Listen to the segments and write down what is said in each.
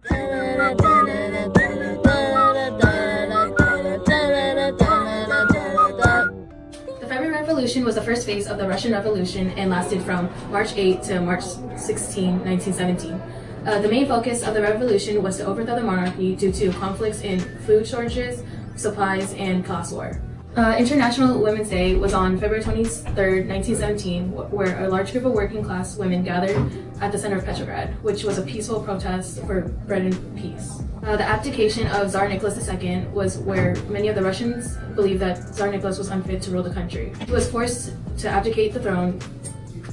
The February Revolution was the first phase of the Russian Revolution and lasted from March 8 to March 16, 1917. The main focus of the revolution was to overthrow the monarchy due to conflicts in food shortages, supplies, and class war. International Women's Day was on February 23, 1917, where a large group of working class women gathered at the center of Petrograd, which was a peaceful protest for bread and peace. The abdication of Tsar Nicholas II was where many of the Russians believed that Tsar Nicholas was unfit to rule the country. He was forced to abdicate the throne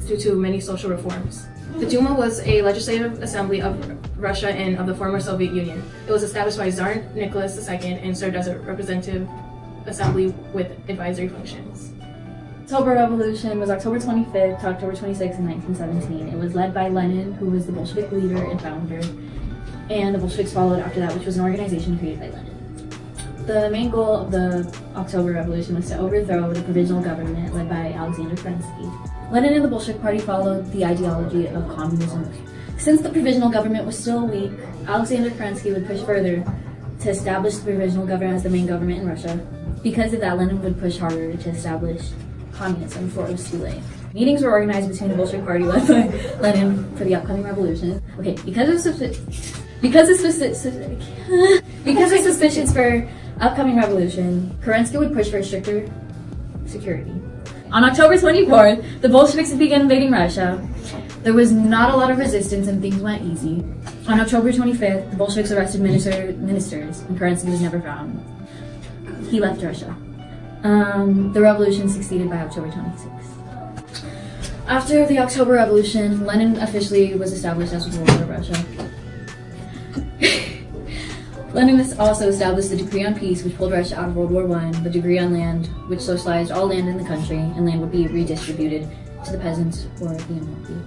due to many social reforms. The Duma was a legislative assembly of Russia and of the former Soviet Union. It was established by Tsar Nicholas II and served as a representative assembly with advisory functions. October Revolution was October 25th to October 26th in 1917. It was led by Lenin, who was the Bolshevik leader and founder, and the Bolsheviks followed after that, which was an organization created by Lenin. The main goal of the October Revolution was to overthrow the provisional government led by Alexander Kerensky. Lenin and the Bolshevik Party followed the ideology of communism. Since the provisional government was still weak, Alexander Kerensky would push further to establish the provisional government as the main government in Russia. Because of that, Lenin would push harder to establish communism before it was too late. Meetings were organized between the Bolshevik Party led by Lenin for the upcoming revolution. Okay, because of suspicions for upcoming revolution, Kerensky would push for stricter security. On October 24th, the Bolsheviks began invading Russia. There was not a lot of resistance and things went easy. On October 25th, the Bolsheviks arrested ministers and Kerensky was never found. He left Russia. The revolution succeeded by October 26th. After the October Revolution, Lenin officially was established as ruler of Russia. Lenin also established the Decree on Peace, which pulled Russia out of World War I, the Decree on Land, which socialized all land in the country, and land would be redistributed to the peasants or the unwealthy.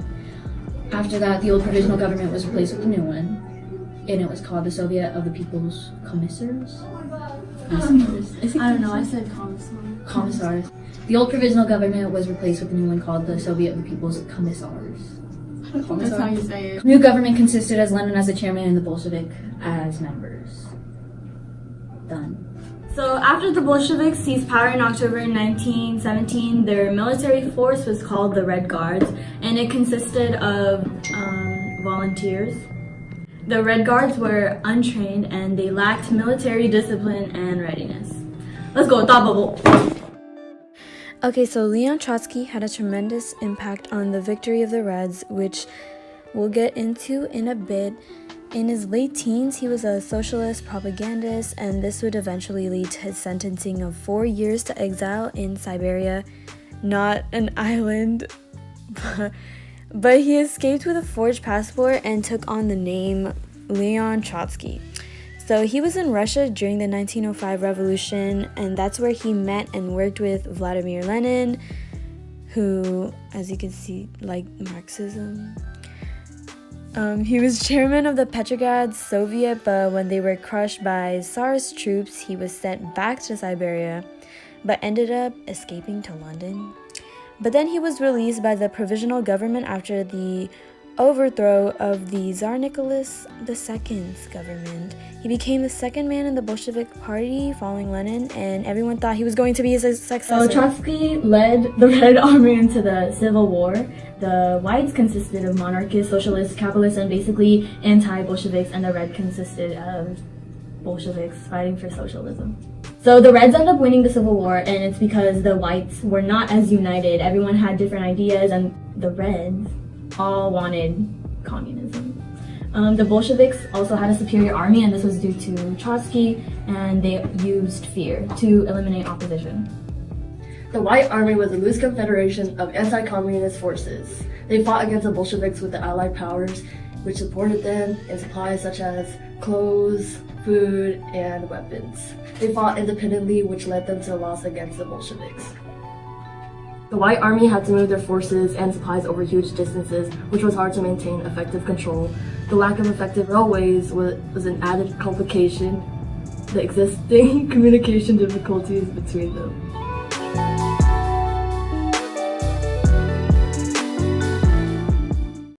After that, the old provisional government was replaced with a new one, and it was called the Soviet of the People's Commissars. I don't know, I said Commissars. The old provisional government was replaced with a new one called the Soviet of the People's Commissars. That's how you say it. New government consisted as Lenin as the chairman and the Bolshevik as members. Done. So after the Bolsheviks seized power in October 1917, their military force was called the Red Guards, and it consisted of volunteers. The Red Guards were untrained and they lacked military discipline and readiness. Let's go, thought bubble. Okay, so Leon Trotsky had a tremendous impact on the victory of the Reds, which we'll get into in a bit. In his late teens, he was a socialist propagandist, and this would eventually lead to his sentencing of 4 years to exile in Siberia, not an island. But he escaped with a forged passport and took on the name Leon Trotsky. So he was in Russia during the 1905 revolution, and that's where he met and worked with Vladimir Lenin, who, as you can see, liked Marxism. He was chairman of the Petrograd Soviet, but when they were crushed by Tsar's troops, he was sent back to Siberia, but ended up escaping to London. But then he was released by the provisional government after the overthrow of the Tsar Nicholas II's government. He became the second man in the Bolshevik Party following Lenin, and everyone thought he was going to be his successor. So Trotsky led the Red Army into the Civil War. The Whites consisted of monarchists, socialists, capitalists, and basically anti-Bolsheviks, and the Red consisted of Bolsheviks fighting for socialism. So the Reds end up winning the Civil War, and it's because the Whites were not as united. Everyone had different ideas, and the Reds all wanted communism. The Bolsheviks also had a superior army, and this was due to Trotsky, and they used fear to eliminate opposition. The White Army was a loose confederation of anti-communist forces. They fought against the Bolsheviks with the Allied powers, which supported them in supplies such as clothes, food, and weapons. They fought independently, which led them to a loss against the Bolsheviks. The White Army had to move their forces and supplies over huge distances, which was hard to maintain effective control. The lack of effective railways was an added complication, the existing communication difficulties between them.